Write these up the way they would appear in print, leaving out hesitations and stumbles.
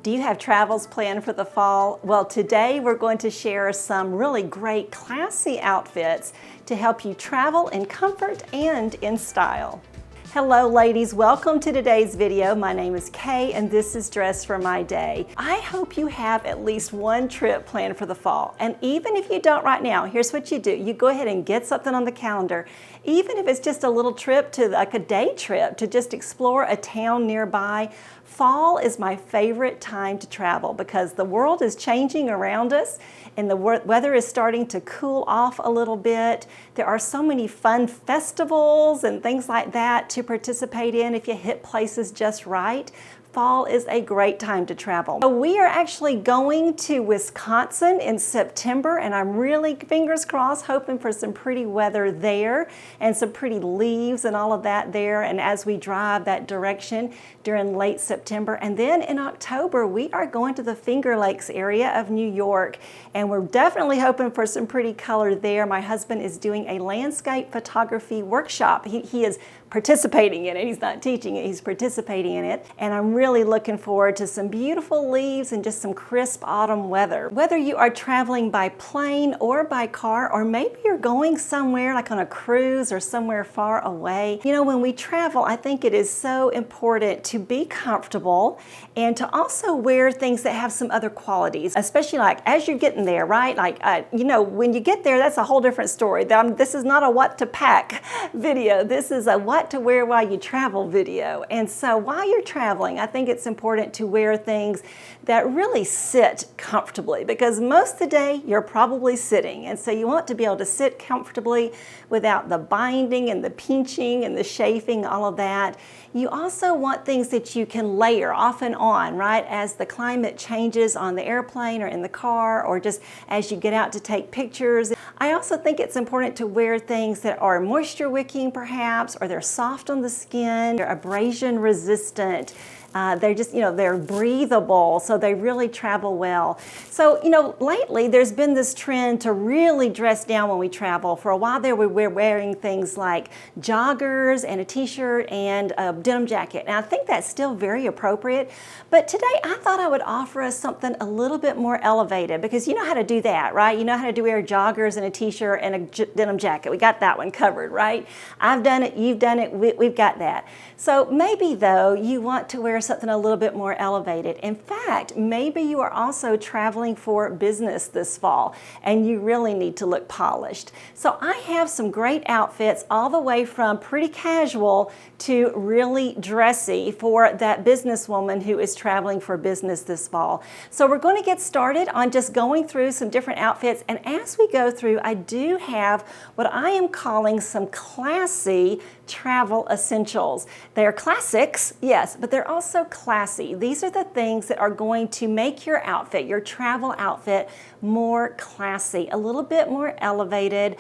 Do you have travels planned for the fall? Well, today we're going to share some really great classy outfits to help you travel in comfort and in style. Hello ladies, welcome to today's video. My name is Kay and this is Dress for My Day. I hope you have at least one trip planned for the fall. And even if you don't right now, here's what you do. You go ahead and get something on the calendar. Even if it's just a little trip to like a day trip to just explore a town nearby. Fall is my favorite time to travel because the world is changing around us and the weather is starting to cool off a little bit. There are so many fun festivals and things like that to participate in if you hit places just right. Fall is a great time to travel. So we are actually going to Wisconsin in September and I'm really, fingers crossed, hoping for some pretty weather there and some pretty leaves and all of that there, and as we drive that direction during late September. And then in October we are going to the Finger Lakes area of New York and we're definitely hoping for some pretty color there. My husband is doing a landscape photography workshop. He is participating in it. He's not teaching it, he's participating in it. And I'm really looking forward to some beautiful leaves and just some crisp autumn weather. Whether you are traveling by plane or by car, or maybe you're going somewhere like on a cruise or somewhere far away. You know, when we travel, I think it is so important to be comfortable and to also wear things that have some other qualities, especially like as you're getting there, right? Like, you know, when you get there, that's a whole different story. This is not a what to pack video. This is a what to wear while you travel video. And so while you're traveling, I think it's important to wear things that really sit comfortably because most of the day you're probably sitting. And so you want to be able to sit comfortably without the binding and the pinching and the chafing, all of that. You also want things that you can layer off and on, right? As the climate changes on the airplane or in the car or just as you get out to take pictures. I also think it's important to wear things that are moisture wicking perhaps, or they're soft on the skin, they're abrasion resistant. They're just, you know, they're breathable, so they really travel well. So, you know, lately there's been this trend to really dress down when we travel. For a while there, we were wearing things like joggers and a t-shirt and a denim jacket. And I think that's still very appropriate. But today I thought I would offer us something a little bit more elevated because you know how to do that, right? You know how to wear joggers and a t-shirt and a denim jacket. We got that one covered, right? I've done it, you've done it, we've got that. So maybe though you want to wear something a little bit more elevated. In fact, maybe you are also traveling for business this fall and you really need to look polished. So I have some great outfits all the way from pretty casual to really dressy for that businesswoman who is traveling for business this fall. So we're going to get started on just going through some different outfits, and as we go through, I do have what I am calling some classy travel essentials. They're classics, yes, but they're also classy. These are the things that are going to make your outfit, your travel outfit, more classy, a little bit more elevated,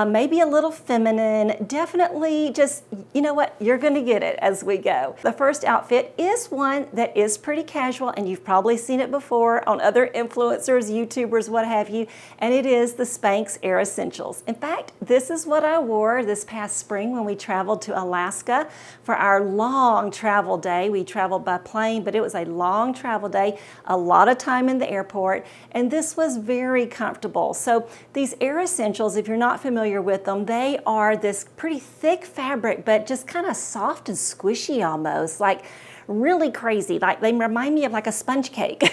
maybe a little feminine. Definitely just, you know what, you're going to get it as we go. The first outfit is one that is pretty casual, and you've probably seen it before on other influencers, YouTubers, what have you, and it is the Spanx Air Essentials. In fact, this is what I wore this past spring when we traveled to Alaska for our long travel day. We traveled by plane, but it was a long travel day, a lot of time in the airport, and this was very comfortable. So these Air Essentials, if you're not familiar with them, they are this pretty thick fabric, but just kind of soft and squishy almost, like really crazy. Like they remind me of like a sponge cake.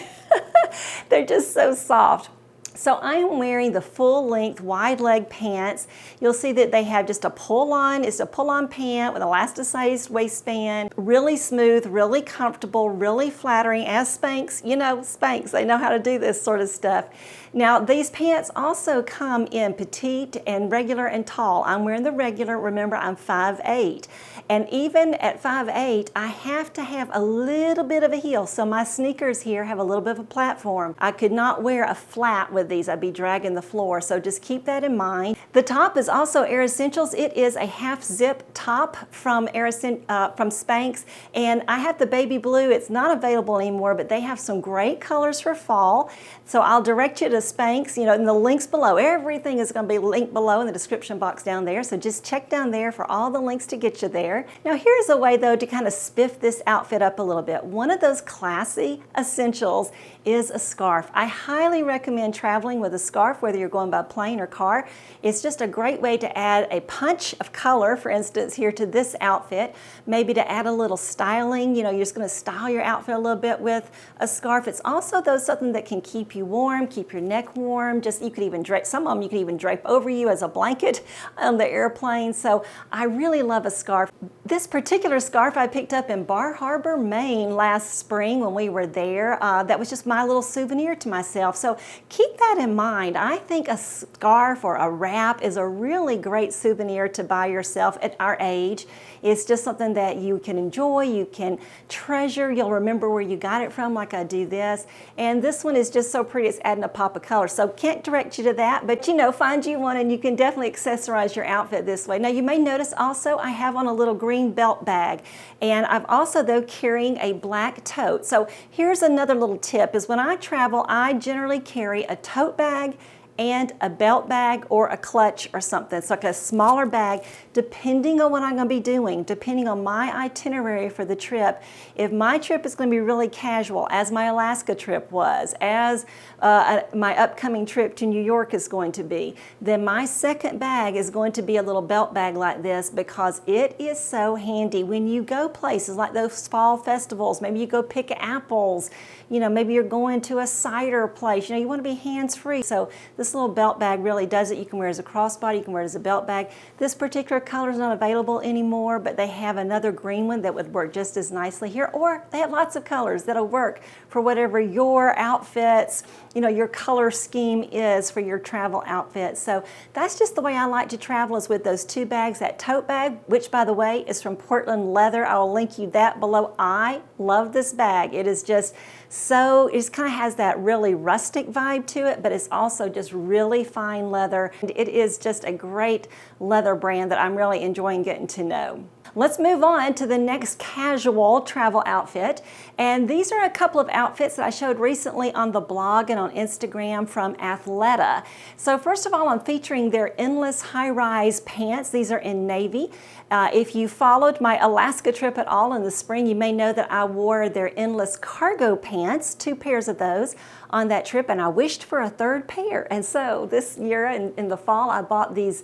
They're just so soft. So I'm wearing the full length wide leg pants. You'll see that they have just a pull on. It's a pull on pant with elasticized waistband. Really smooth, really comfortable, really flattering. As Spanx, you know, Spanx, they know how to do this sort of stuff. Now these pants also come in petite and regular and tall. I'm wearing the regular, remember I'm 5'8". And even at 5'8", I have to have a little bit of a heel. So my sneakers here have a little bit of a platform. I could not wear a flat with these. I'd be dragging the floor. So just keep that in mind. The top is also Air Essentials. It is a half zip top from Spanx. And I have the baby blue. It's not available anymore, but they have some great colors for fall. So I'll direct you to Spanx, you know, in the links below. Everything is going to be linked below in the description box down there. So just check down there for all the links to get you there. together. Now here's a way though to kind of spiff this outfit up a little bit. One of those classy essentials is a scarf. I highly recommend traveling with a scarf, whether you're going by plane or car. It's just a great way to add a punch of color, for instance, here to this outfit. Maybe to add a little styling, you know, you're just going to style your outfit a little bit with a scarf. It's also though something that can keep you warm, keep your neck warm. Just you could even drape, some of them you could even drape over you as a blanket on the airplane. So I really love a scarf. This particular scarf I picked up in Bar Harbor, Maine last spring when we were there. That was just my little souvenir to myself. So keep that in mind. I think a scarf or a wrap is a really great souvenir to buy yourself at our age. It's just something that you can enjoy, you can treasure, you'll remember where you got it from like I do this. And this one is just so pretty, it's adding a pop of color. So can't direct you to that, but you know, find you one and you can definitely accessorize your outfit this way. Now you may notice also I have on a little green belt bag, and I'm also though carrying a black tote. So here's another little tip is when I travel, I generally carry a tote bag and a belt bag or a clutch or something. It's like a smaller bag, depending on what I'm going to be doing, depending on my itinerary for the trip. If my trip is going to be really casual, as my Alaska trip was, as my upcoming trip to New York is going to be, then my second bag is going to be a little belt bag like this because it is so handy when you go places like those fall festivals. Maybe you go pick apples, you know, maybe you're going to a cider place, you know, you want to be hands-free. So this little belt bag really does it. You can wear it as a crossbody, you can wear it as a belt bag. This particular color is not available anymore, but they have another green one that would work just as nicely here, or they have lots of colors that'll work for whatever your outfits, you know, your color scheme is for your travel outfit. So that's just the way I like to travel, is with those two bags. That tote bag, which by the way is from Portland Leather, I'll link you that below. I love this bag. It is just so, it just kind of has that really rustic vibe to it, but it's also just really fine leather. It is just a great leather brand that I'm really enjoying getting to know. Let's move on to the next casual travel outfit. And these are a couple of outfits that I showed recently on the blog and on Instagram from Athleta. So first of all, I'm featuring their endless high-rise pants. These are in navy. If you followed my Alaska trip at all in the spring, you may know that I wore their endless cargo pants, 2 pairs of those on that trip, and I wished for a third pair. And so this year in the fall, I bought these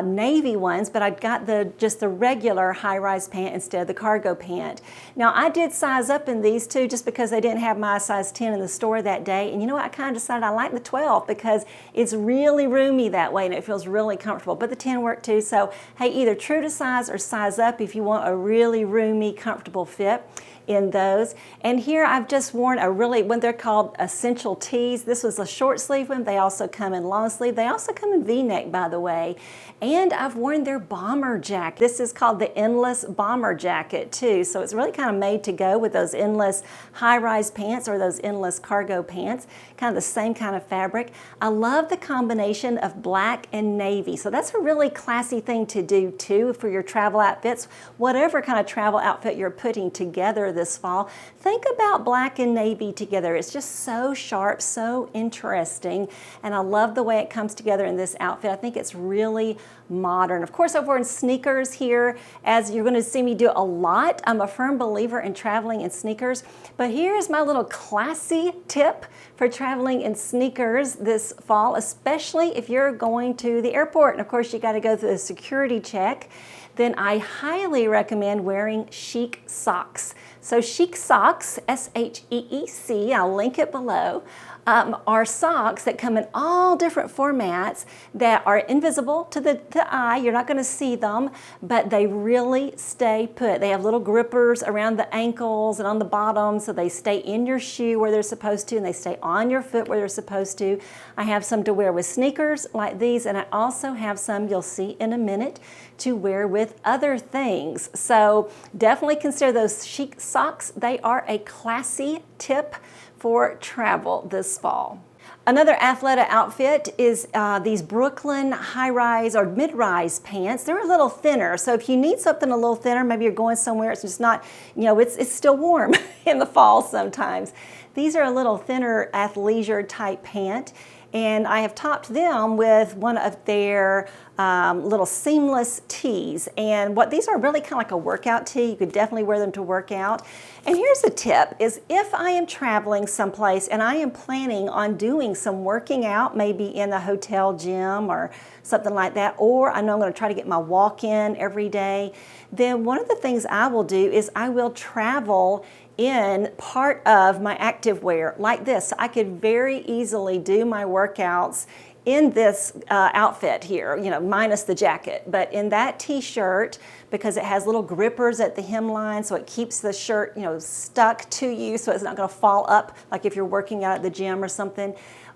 navy ones, but I got just the regular high-rise pant instead of the cargo pant. Now I did size up in these two just because they didn't have my size 10 in the store that day. And you know what, I kind of decided I like the 12 because it's really roomy that way and it feels really comfortable. But the 10 worked too. So hey, either true to size or size up if you want a really roomy, comfortable fit in those. And here I've just worn a really, when they're called essential tees. This was a short sleeve one. They also come in long sleeve. They also come in V-neck, by the way. And I've worn their bomber jacket. This is called the Endless Bomber Jacket too. So it's really kind of made to go with those endless high-rise pants or those endless cargo pants. Kind of the same kind of fabric. I love the combination of black and navy. So that's a really classy thing to do too for your travel outfits. Whatever kind of travel outfit you're putting together this fall, think about black and navy together. It's just so sharp, so interesting, and I love the way it comes together in this outfit. I think it's really modern. Of course, I've worn sneakers here, as you're going to see me do a lot. I'm a firm believer in traveling in sneakers, but here's my little classy tip for traveling in sneakers this fall, especially if you're going to the airport. And of course, you got to go through the security check. Then I highly recommend wearing chic socks. So chic socks, S-H-E-E-C, I'll link it below, are socks that come in all different formats that are invisible to the eye. You're not going to see them, but they really stay put. They have little grippers around the ankles and on the bottom, so they stay in your shoe where they're supposed to, and they stay on your foot where they're supposed to. I have some to wear with sneakers like these, and I also have some, you'll see in a minute, to wear with other things. So definitely consider those chic socks. They are a classy tip for travel this fall. Another Athleta outfit is these Brooklyn high-rise or mid-rise pants. They're a little thinner, so if you need something a little thinner, maybe you're going somewhere, it's just not, you know, it's still warm in the fall sometimes. These are a little thinner athleisure type pant, and I have topped them with one of their little seamless tees. And what these are really kind of like a workout tee. You could definitely wear them to work out. And here's a tip, is if I am traveling someplace and I am planning on doing some working out, maybe in a hotel gym or something like that, or I know I'm going to try to get my walk in every day, then one of the things I will do is I will travel in part of my activewear like this. I could very easily do my workouts in this outfit here, you know, minus the jacket, but in that t-shirt, because it has little grippers at the hemline, so it keeps the shirt, you know, stuck to you, so it's not going to fall up like if you're working out at the gym or something.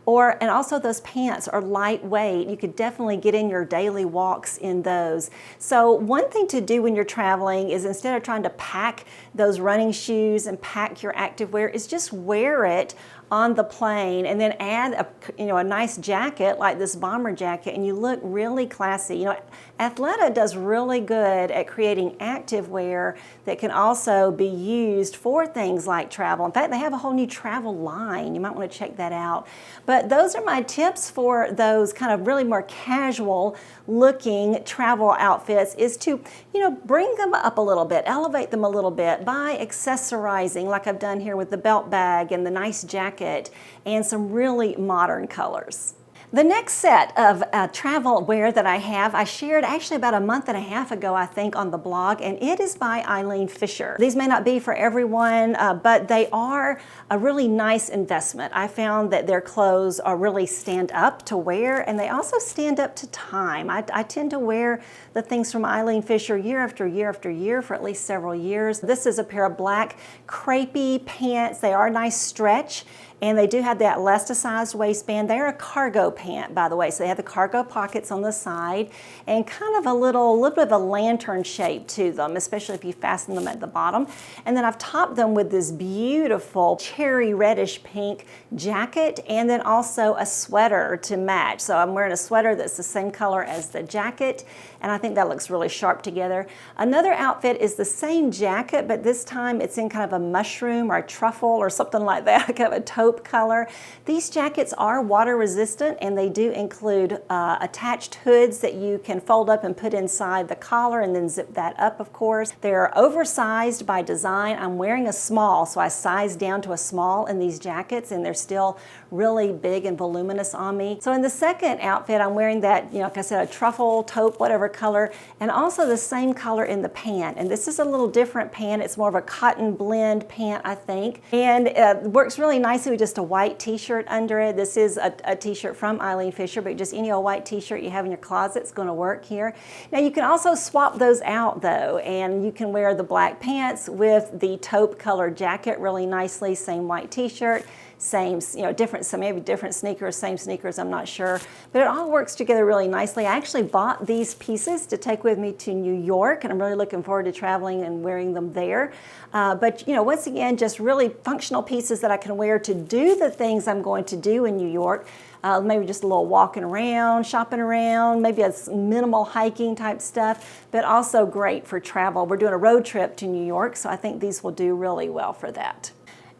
And also those pants are lightweight. You could definitely get in your daily walks in those. So one thing to do when you're traveling is, instead of trying to pack those running shoes and pack your activewear, is just wear it on the plane and then add a nice jacket like this bomber jacket, and you look really classy. You know, Athleta does really good at creating activewear that can also be used for things like travel. In fact, they have a whole new travel line. You might want to check that out. But those are my tips for those kind of really more casual looking travel outfits, is to, you know, bring them up a little bit, elevate them a little bit by accessorizing, like I've done here with the belt bag and the nice jacket and some really modern colors. The next set of travel wear that I have, I shared actually about a month and a half ago, I think, on the blog, and it is by Eileen Fisher. These may not be for everyone, but they are a really nice investment. I found that their clothes are really stand up to wear, and they also stand up to time. I tend to wear the things from Eileen Fisher year after year after year for at least several years. This is a pair of black crepey pants. They are a nice stretch, and they do have that elasticized waistband. They're a cargo pant, by the way, so they have the cargo pockets on the side and kind of a little bit of a lantern shape to them, especially if you fasten them at the bottom. And then I've topped them with this beautiful cherry reddish pink jacket, and then also a sweater to match. So I'm wearing a sweater that's the same color as the jacket, and I think that looks really sharp together. Another outfit is the same jacket, but this time it's in kind of a mushroom or a truffle or something like that, kind of a taupe color. These jackets are water resistant, and they do include attached hoods that you can fold up and put inside the collar and then zip that up, of course. They're oversized by design. I'm wearing a small, so I sized down to a small in these jackets, and they're still really big and voluminous on me. So in the second outfit, I'm wearing that, you know, like I said, a truffle, taupe, whatever color, and also the same color in the pant. And this is a little different pant. It's more of a cotton blend pant, I think, and it works really nicely with just a white t-shirt under it. This is a t-shirt from Eileen Fisher, but just any old white t-shirt you have in your closet is going to work here. Now you can also swap those out though, and you can wear the black pants with the taupe colored jacket really nicely, same white t-shirt, same, you know, different, so maybe different sneakers, same sneakers, I'm not sure. But it all works together really nicely. I actually bought these pieces to take with me to New York, and I'm really looking forward to traveling and wearing them there. But, you know, once again, just really functional pieces that I can wear to do the things I'm going to do in New York. Maybe just a little walking around, shopping around, maybe a minimal hiking type stuff, but also great for travel. We're doing a road trip to New York, so I think these will do really well for that.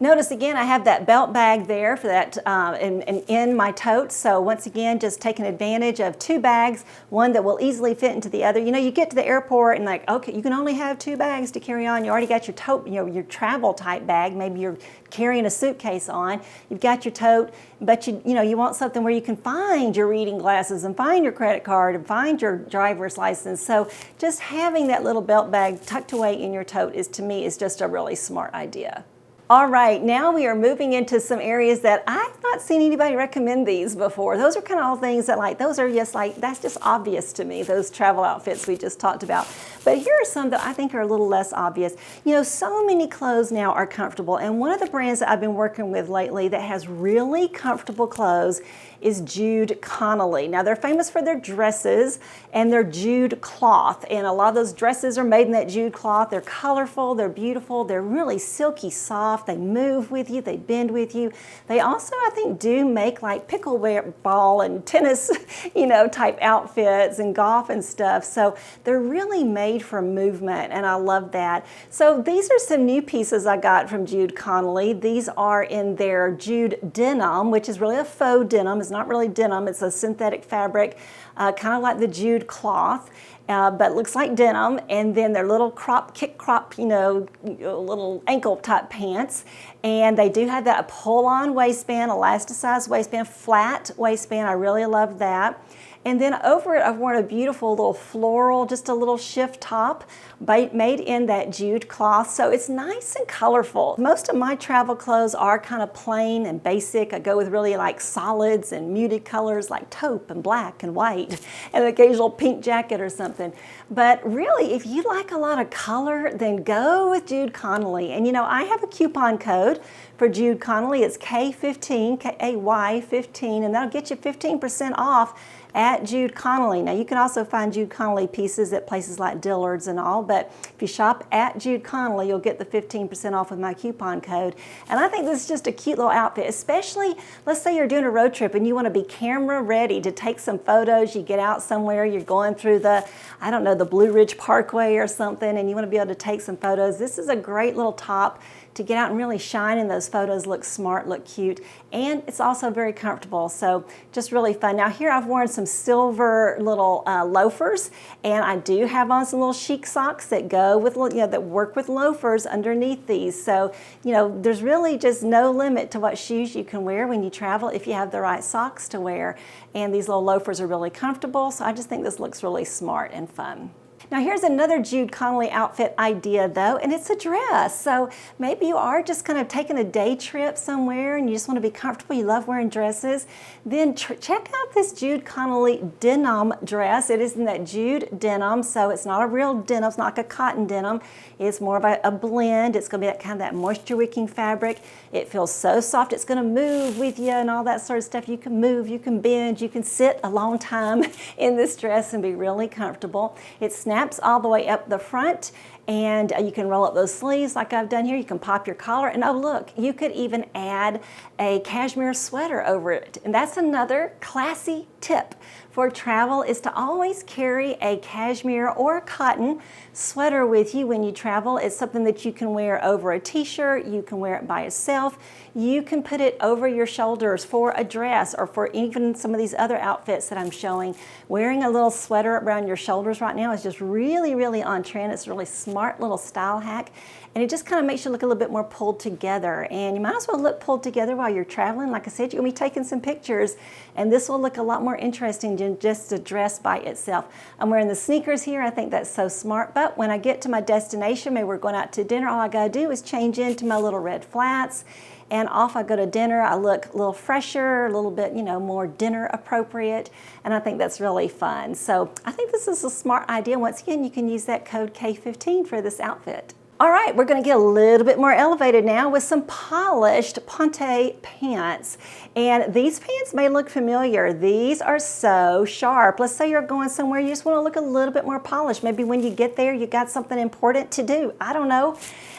Notice again, I have that belt bag there for that in my tote. So once again, just taking advantage of two bags, one that will easily fit into the other. You know, you get to the airport and like, okay, you can only have two bags to carry on. You already got your tote, you know, your travel type bag. Maybe you're carrying a suitcase on. You've got your tote, but you know, you want something where you can find your reading glasses and find your credit card and find your driver's license. So just having that little belt bag tucked away in your tote is, to me, is just a really smart idea. All right, now we are moving into some areas that I've not seen anybody recommend these before. Those are kind of all things that, like, those are just like, that's just obvious to me, those travel outfits we just talked about. But here are some that I think are a little less obvious. You know, so many clothes now are comfortable, and one of the brands that I've been working with lately that has really comfortable clothes is Jude Connolly. Now they're famous for their dresses and their Jude cloth, and a lot of those dresses are made in that Jude cloth. They're colorful, they're beautiful, they're really silky soft, they move with you, they bend with you. They also, I think, do make like pickleball and tennis, you know, type outfits and golf and stuff. So they're really made made for movement, and I love that. So these are some new pieces I got from Jude Connolly. These are in their Jude denim, which is really a faux denim. It's not really denim, it's a synthetic fabric, kind of like the Jude cloth. But looks like denim, and then they're little kick crop, little ankle type pants. And they do have that pull-on waistband, elasticized waistband, flat waistband. I really love that. And then over it, I've worn a beautiful little floral, just a little shift top made in that Jude cloth. So it's nice and colorful. Most of my travel clothes are kind of plain and basic. I go with really like solids and muted colors like taupe and black and white and an occasional pink jacket or something. But really, if you like a lot of color, then go with Jude Connolly. And I have a coupon code for Jude Connolly. It's K15, K-A-Y-15, and that'll get you 15% off at Jude Connolly. Now you can also find Jude Connolly pieces at places like Dillard's and all, but if you shop at Jude Connolly, you'll get the 15% off with my coupon code. And I think this is just a cute little outfit, especially, let's say you're doing a road trip and you want to be camera ready to take some photos. You get out somewhere, you're going through the Blue Ridge Parkway or something, and you want to be able to take some photos. This is a great little top to get out and really shine in those photos, look smart, look cute, and it's also very comfortable, so just really fun. Now here I've worn some silver little loafers, and I do have on some little chic socks that go with, that work with loafers underneath these, so there's really just no limit to what shoes you can wear when you travel if you have the right socks to wear, and these little loafers are really comfortable, so I just think this looks really smart and fun. Now here's another Jude Connolly outfit idea though, and it's a dress. So maybe you are just kind of taking a day trip somewhere and you just want to be comfortable, you love wearing dresses, then check out this Jude Connolly denim dress. It is in that Jude denim, so it's not a real denim, it's not like a cotton denim. It's more of a blend. It's going to be that moisture wicking fabric. It feels so soft, it's going to move with you and all that sort of stuff. You can move, you can bend, you can sit a long time in this dress and be really comfortable. It snaps all the way up the front, and you can roll up those sleeves like I've done here. You can pop your collar, and oh look, you could even add a cashmere sweater over it. And that's another classy tip for travel, is to always carry a cashmere or a cotton sweater with you when you travel. It's something that you can wear over a t-shirt, you can wear it by itself, you can put it over your shoulders for a dress, or for even some of these other outfits that I'm showing. Wearing a little sweater around your shoulders right now is just really, really on trend. It's a really smart little style hack, and it just kind of makes you look a little bit more pulled together, and you might as well look pulled together while you're traveling. Like I said, you're going to be taking some pictures, and this will look a lot more interesting than just a dress by itself. I'm wearing the sneakers here. I think that's so smart, but when I get to my destination, maybe we're going out to dinner, all I got to do is change into my little red flats, and off I go to dinner. I look a little fresher, a little bit, more dinner appropriate, and I think that's really fun. So I think this is a smart idea. Once again, you can use that code K15 for this outfit. All right, we're going to get a little bit more elevated now with some polished ponte pants. And these pants may look familiar. These are so sharp. Let's say you're going somewhere, you just want to look a little bit more polished. Maybe when you get there, you got something important to do. I don't know.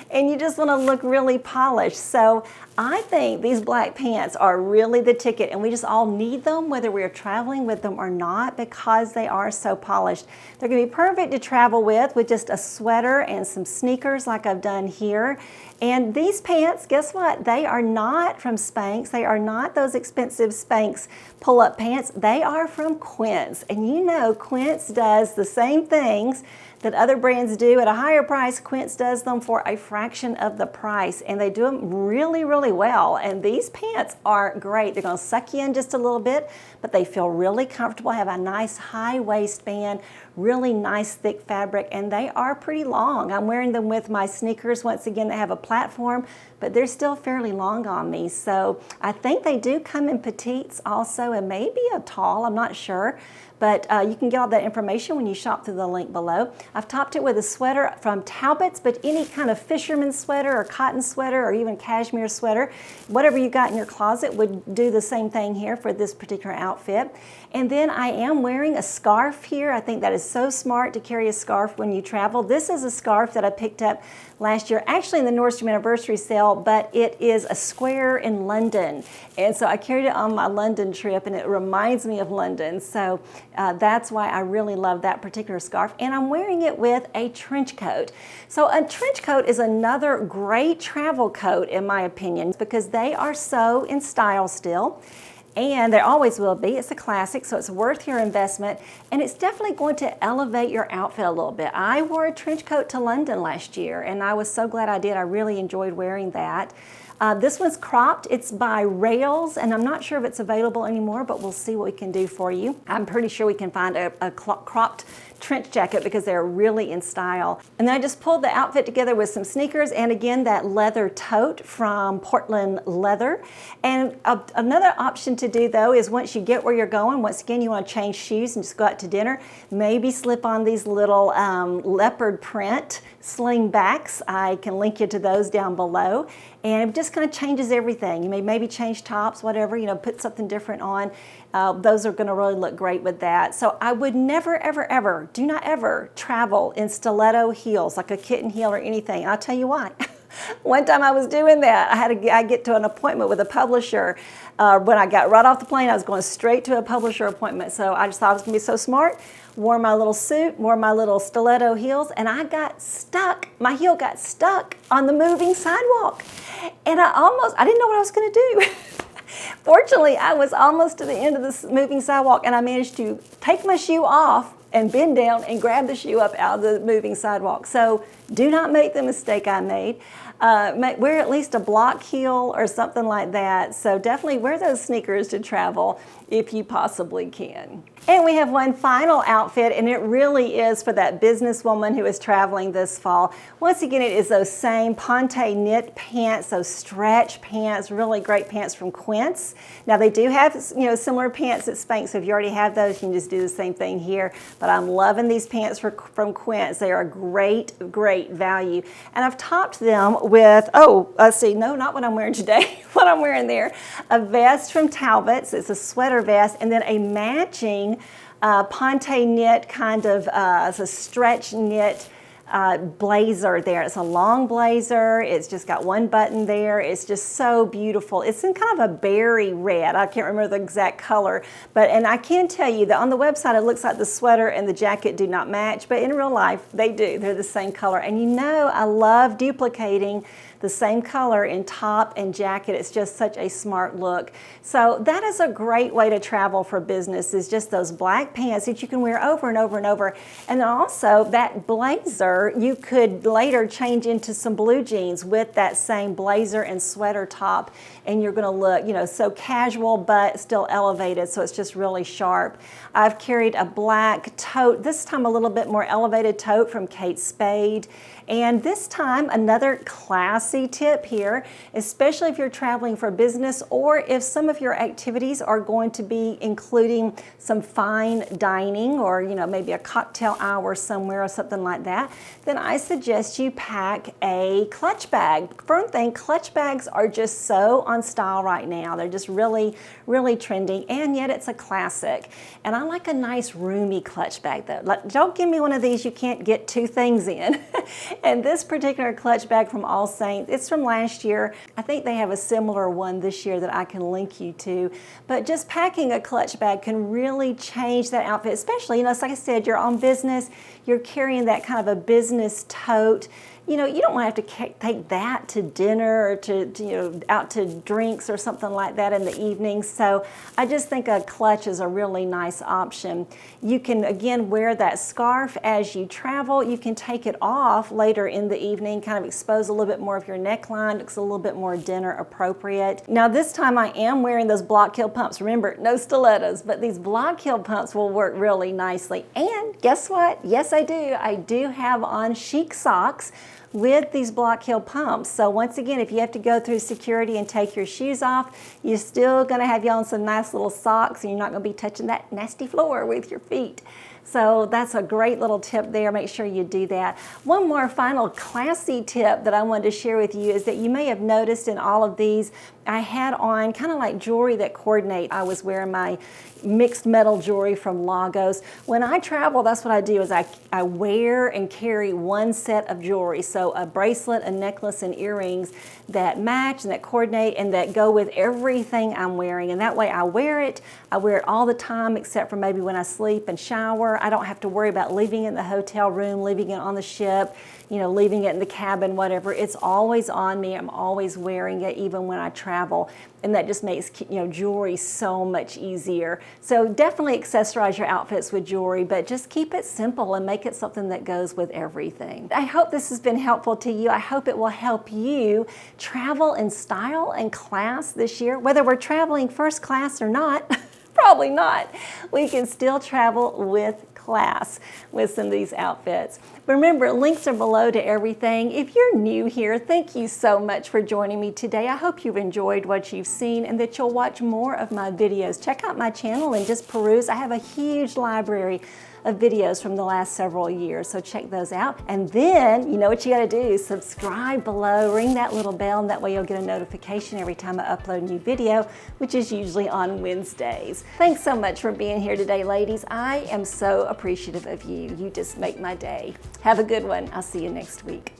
And you just want to look really polished. So I think these black pants are really the ticket, and we just all need them whether we're traveling with them or not, because they are so polished. They're going to be perfect to travel with just a sweater and some sneakers like I've done here. And these pants, guess what? They are not from Spanx. They are not those expensive Spanx pull-up pants. They are from Quince. And Quince does the same things that other brands do at a higher price. Quince does them for a fraction of the price, and they do them really, really well. And these pants are great. They're going to suck you in just a little bit, but they feel really comfortable, have a nice high waistband, really nice thick fabric, and they are pretty long. I'm wearing them with my sneakers. Once again, they have a platform, but they're still fairly long on me. So I think they do come in petites also, and maybe a tall, I'm not sure. But you can get all that information when you shop through the link below. I've topped it with a sweater from Talbot's, but any kind of fisherman sweater or cotton sweater or even cashmere sweater, whatever you got in your closet would do the same thing here for this particular outfit. And then I am wearing a scarf here. I think that is so smart to carry a scarf when you travel. This is a scarf that I picked up last year, actually in the Nordstrom anniversary sale, but it is a square in London. And so I carried it on my London trip, and it reminds me of London. So That's why I really love that particular scarf, and I'm wearing it with a trench coat. So a trench coat is another great travel coat in my opinion because they are so in style still. And there always will be. It's a classic, so it's worth your investment, and it's definitely going to elevate your outfit a little bit. I wore a trench coat to London last year, and I was so glad I did. I really enjoyed wearing that. This one's cropped. It's by Rails, and I'm not sure if it's available anymore, but we'll see what we can do for you. I'm pretty sure we can find a cropped trench jacket because they're really in style. And then I just pulled the outfit together with some sneakers and again that leather tote from Portland Leather. And another option to do though is once you get where you're going, once again you want to change shoes and just go out to dinner, maybe slip on these little leopard print slingbacks. I can link you to those down below. And it just kind of changes everything. You may maybe change tops, whatever, you know, put something different on. Those are going to really look great with that. So I would never, ever, ever, do not ever travel in stiletto heels, like a kitten heel or anything. And I'll tell you why. One time I was doing that. I get to an appointment with a publisher. When I got right off the plane, I was going straight to a publisher appointment. So I just thought I was going to be so smart. Wore my little suit, wore my little stiletto heels, and I got stuck. My heel got stuck on the moving sidewalk. And I didn't know what I was going to do. Fortunately, I was almost to the end of this moving sidewalk, and I managed to take my shoe off and bend down and grab the shoe up out of the moving sidewalk. So do not make the mistake I made. Wear at least a block heel or something like that. So definitely wear those sneakers to travel if you possibly can. And we have one final outfit, and it really is for that businesswoman who is traveling this fall. Once again, it is those same ponte knit pants, those stretch pants, really great pants from Quince. Now they do have, you know, similar pants at Spanx, so if you already have those, you can just do the same thing here. But I'm loving these pants from Quince. They are a great, great value. And I've topped them with, let's see, no, not what I'm wearing today, what I'm wearing there. A vest from Talbot's, it's a sweater vest, and then a matching ponte knit kind of, it's a stretch knit blazer there. It's a long blazer. It's just got one button there. It's just so beautiful. It's in kind of a berry red. I can't remember the exact color, and I can tell you that on the website it looks like the sweater and the jacket do not match, but in real life they do. They're the same color. And you know I love duplicating the same color in top and jacket. It's just such a smart look. So that is a great way to travel for business, is just those black pants that you can wear over and over and over. And then also that blazer, you could later change into some blue jeans with that same blazer and sweater top, and you're gonna look, you know, so casual but still elevated, so it's just really sharp. I've carried a black tote, this time a little bit more elevated tote from Kate Spade. And this time, another classy tip here, especially if you're traveling for business or if some of your activities are going to be including some fine dining or, you know, maybe a cocktail hour somewhere or something like that, then I suggest you pack a clutch bag. For one thing, clutch bags are just so on style right now. They're just really, really trending, and yet it's a classic. And I like a nice roomy clutch bag though. Like, don't give me one of these you can't get two things in. And this particular clutch bag from All Saints, it's from last year. I think they have a similar one this year that I can link you to. But just packing a clutch bag can really change that outfit, especially, you know, like I said, you're on business, you're carrying that kind of a business tote. You know, you don't want to have to take that to dinner or to you know, out to drinks or something like that in the evening. So I just think a clutch is a really nice option. You can, again, wear that scarf as you travel. You can take it off later in the evening, kind of expose a little bit more of your neckline. Looks a little bit more dinner appropriate. Now this time I am wearing those block heel pumps. Remember, no stilettos, but these block heel pumps will work really nicely. And guess what? Yes, I do. I do have on chic socks with these block heel pumps. So once again, if you have to go through security and take your shoes off, you're still gonna have you on some nice little socks, and you're not gonna be touching that nasty floor with your feet. So that's a great little tip there. Make sure you do that. One more final classy tip that I wanted to share with you is that you may have noticed in all of these, I had on kind of like jewelry that coordinate. I was wearing my mixed metal jewelry from Lagos. When I travel, that's what I do is I wear and carry one set of jewelry. So a bracelet, a necklace, and earrings that match and that coordinate and that go with everything I'm wearing. And that way I wear it all the time except for maybe when I sleep and shower. I don't have to worry about leaving it in the hotel room, leaving it on the ship, you know, leaving it in the cabin, whatever. It's always on me. I'm always wearing it even when I travel. And that just makes, you know, jewelry so much easier. So definitely accessorize your outfits with jewelry, but just keep it simple and make it something that goes with everything. I hope this has been helpful to you. I hope it will help you travel in style and class this year, whether we're traveling first class or not. Probably not. We can still travel with class with some of these outfits. Remember, links are below to everything. If you're new here, thank you so much for joining me today. I hope you've enjoyed what you've seen and that you'll watch more of my videos. Check out my channel and just peruse. I have a huge library of videos from the last several years, so check those out. And then, you know what you gotta do, subscribe below, ring that little bell, and that way you'll get a notification every time I upload a new video, which is usually on Wednesdays. Thanks so much for being here today, ladies. I am so appreciative of you. You just make my day. Have a good one. I'll see you next week.